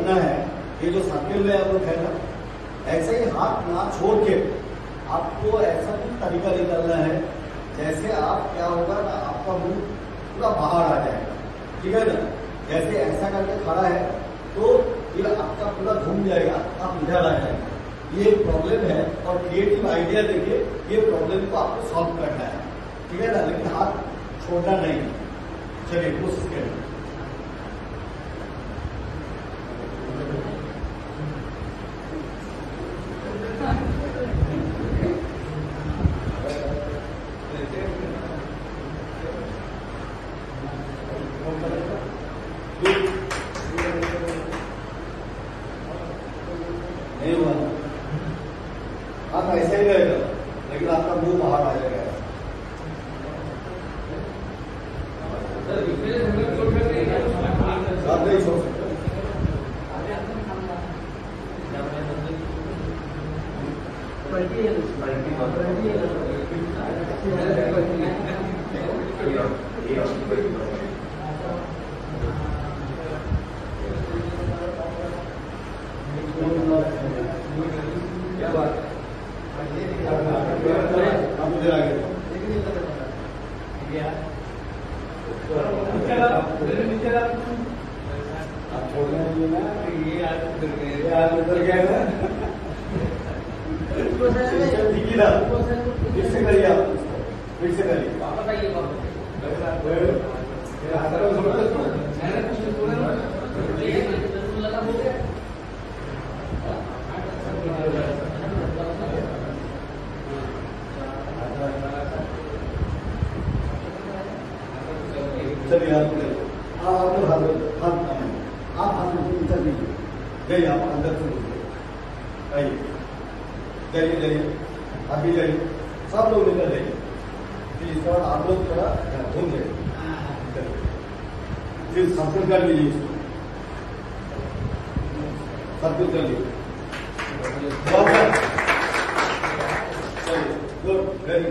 करना है, ये जो सर्किल में आप लोग है ना, ऐसे ही हाथ ना छोड़ के आपको ऐसा कुछ तरीका निकलना है जैसे आप क्या होगा ना, आपका मुंह पूरा बाहर आ जाएगा, ठीक है ना। जैसे ऐसा करके खड़ा है तो ये आपका पूरा घूम जाएगा, आप इधर आ जाएंगे। ये प्रॉब्लम है और क्रिएटिव आइडिया देके ये प्रॉब्लम को आपको सॉल्व करना है, ठीक है ना, लेकिन हाथ छोड़ना नहीं। चलिए कोशिश करें। नहीं हुआ, आप ऐसे ही रहेगा लेकिन आपका मुंह बाहर आ जाएगा। आप नहीं छोड़ सकते। क्या बात आप उधर आ गए, आप छोड़ना नहीं ना, ये आज उधर गया ना, ठीक ही था। फिर से करिए, आप फिर से करिए। चलिए आप लोग आप हाथ नीचे दीजिए, जाइए आप अंदर से लीजिए, आइए जाइए जाइए, अभी जाइए, सब लोग निकल जाइए। फिर इसके बाद आप लोग थोड़ा घूम जाइए, फिर सर्कल कर लीजिए, इसको सर्कल कर लीजिए। चलिए गुड, वेरी